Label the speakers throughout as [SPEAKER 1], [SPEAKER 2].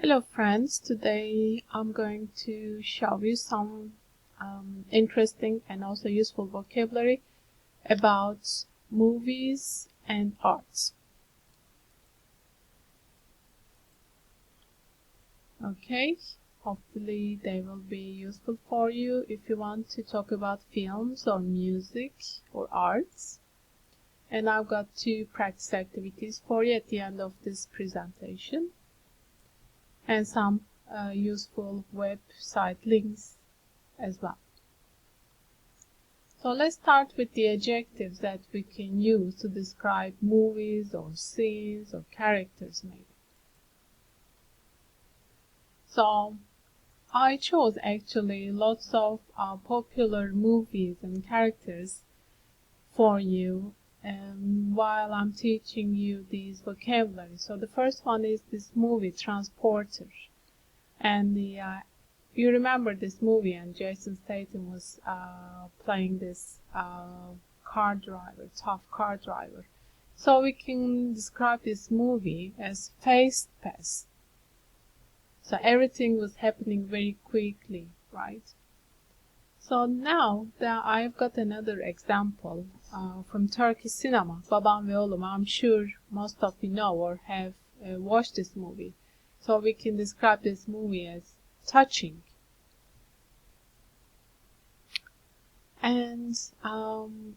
[SPEAKER 1] Hello friends, today I'm going to show you some interesting and also useful vocabulary about movies and arts. Okay, hopefully they will be useful for you if you want to talk about films or music or arts. And I've got two practice activities for you at the end of this presentation and some useful website links as well. So let's start with the adjectives that we can use to describe movies or scenes or characters maybe. So I chose actually lots of popular movies and characters for you while I'm teaching you these vocabulary. So the first one is this movie Transporter, and you remember this movie, and Jason Statham was playing this tough car driver. So we can describe this movie as fast-paced. So everything was happening very quickly, right? So now that I've got another example from Turkish cinema, Babam ve Oğlum. I'm sure most of you know or have watched this movie. So we can describe this movie as touching. And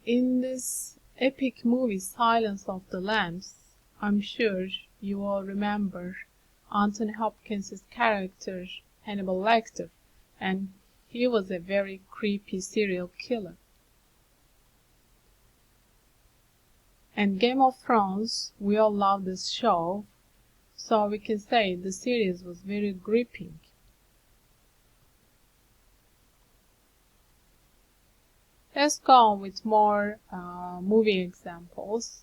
[SPEAKER 1] in this epic movie Silence of the Lambs, I'm sure you all remember Anthony Hopkins' character Hannibal Lecter, and he was a very creepy serial killer. And Game of Thrones, we all love this show, so we can say the series was very gripping. Let's go on with more movie examples.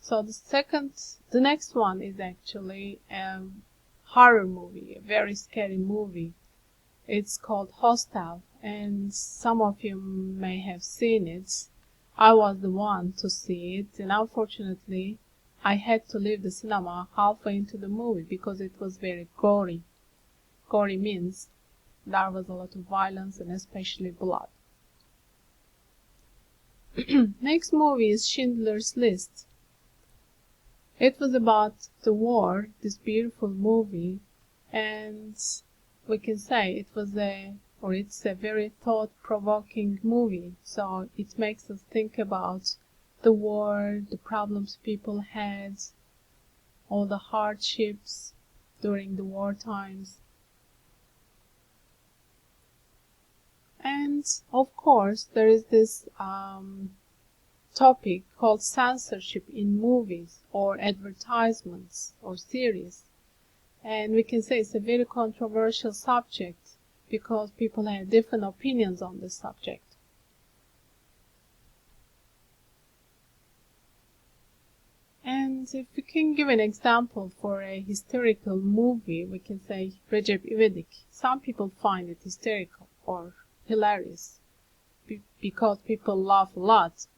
[SPEAKER 1] So the next one is actually a horror movie, a very scary movie. It's called Hostel, and some of you may have seen it. I was the one to see it, and unfortunately, I had to leave the cinema halfway into the movie because it was very gory. Gory means there was a lot of violence and especially blood. Next movie is Schindler's List. It was about the war, this beautiful movie, and we can say it's a very thought-provoking movie. So it makes us think about the war, the problems people had, all the hardships during the war times. And of course, there is this topic called censorship in movies or advertisements or series. And we can say it's a very controversial subject because people have different opinions on this subject. And if we can give an example for a hysterical movie, we can say Recep İvedik. Some people find it hysterical or hilarious because people laugh a lot.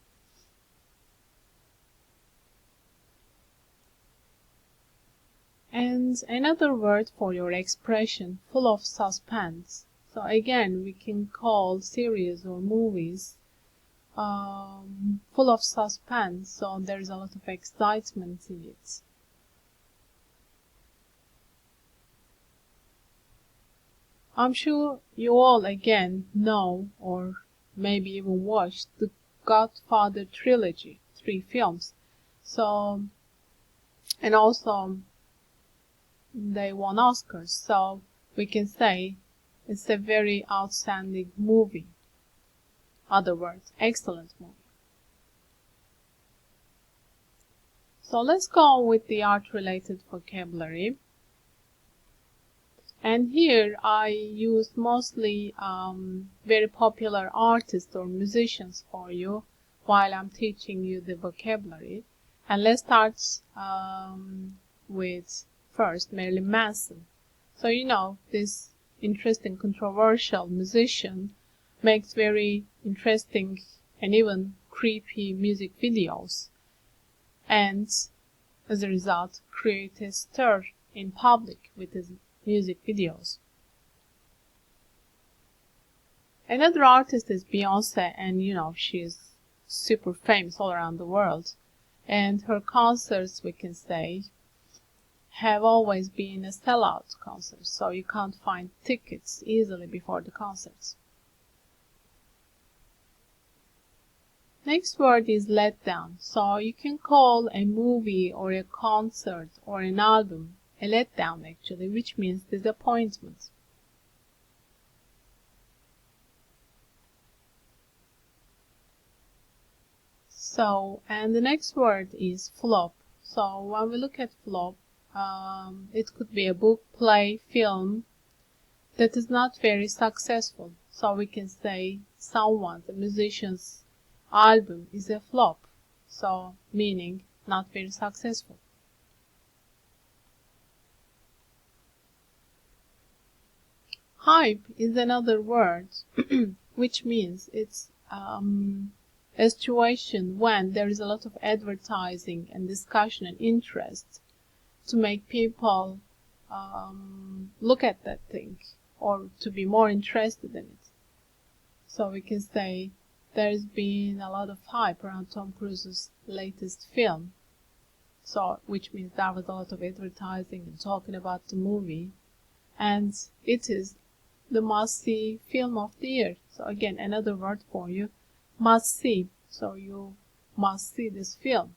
[SPEAKER 1] And another word for your expression, full of suspense. So again, we can call series or movies full of suspense, so there's a lot of excitement in it. I'm sure you all again know or maybe even watched the Godfather trilogy, 3 films. So, and also they won Oscars, so we can say it's a very outstanding movie. Other words, excellent movie. So let's go on with the art-related vocabulary. And here I use mostly very popular artists or musicians for you while I'm teaching you the vocabulary. And let's start with first Marilyn Manson. So you know, this interesting controversial musician makes very interesting and even creepy music videos, and as a result create a stir in public with his music videos. Another artist is Beyonce, and she's super famous all around the world. And her concerts, we can say, have always been a sellout concert, so you can't find tickets easily before the concerts. Next word is let down. So you can call a movie or a concert or an album a letdown actually, which means disappointment. So, and the next word is flop. So when we look at flop, it could be a book, play, film that is not very successful. So we can say the musician's album is a flop. So meaning not very successful. Hype is another word which means it's a situation when there is a lot of advertising and discussion and interest to make people look at that thing or to be more interested in it. So we can say there's been a lot of hype around Tom Cruise's latest film. So, which means there was a lot of advertising and talking about the movie, and it is the must-see film of the year. So again, another word for you, must-see. So you must see this film.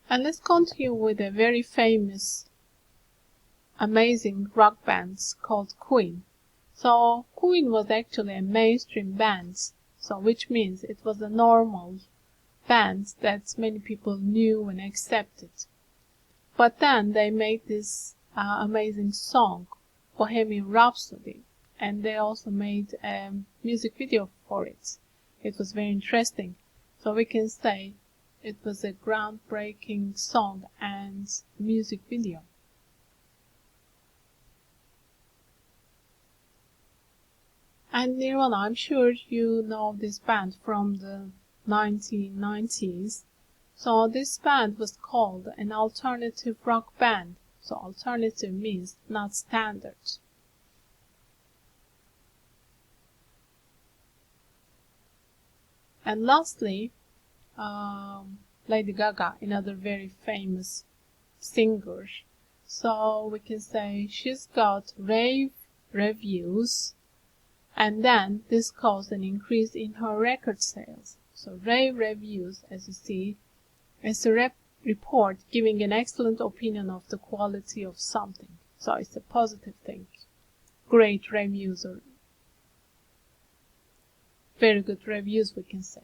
[SPEAKER 1] And let's continue with a very famous, amazing rock band called Queen. So Queen was actually a mainstream band, so which means it was a normal band that many people knew and accepted. But then they made this amazing song, Bohemian Rhapsody, and they also made a music video for it. It was very interesting. So we can say it was a groundbreaking song and music video. And Nirvana, I'm sure you know this band from the 1990s. So this band was called an alternative rock band. So alternative means not standard. And lastly, Lady Gaga, another very famous singer. So we can say she's got rave reviews, and then this caused an increase in her record sales. So rave reviews, as you see, is a report giving an excellent opinion of the quality of something. So it's a positive thing. Great reviews or very good reviews, we can say.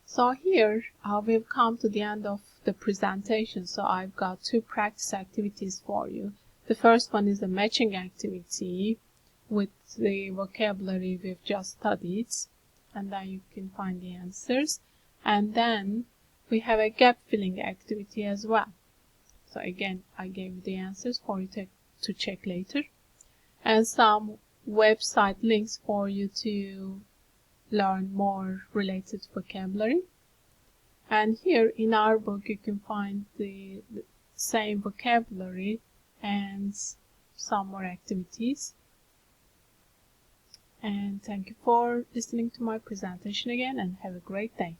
[SPEAKER 1] So here we've come to the end of the presentation. So I've got two practice activities for you. The first one is a matching activity with the vocabulary we've just studied, and then you can find the answers. And then we have a gap filling activity as well. So again, I gave you the answers for you to check later, and some website links for you to learn more related vocabulary. And here in our book you can find the same vocabulary and some more activities. And thank you for listening to my presentation again, and have a great day.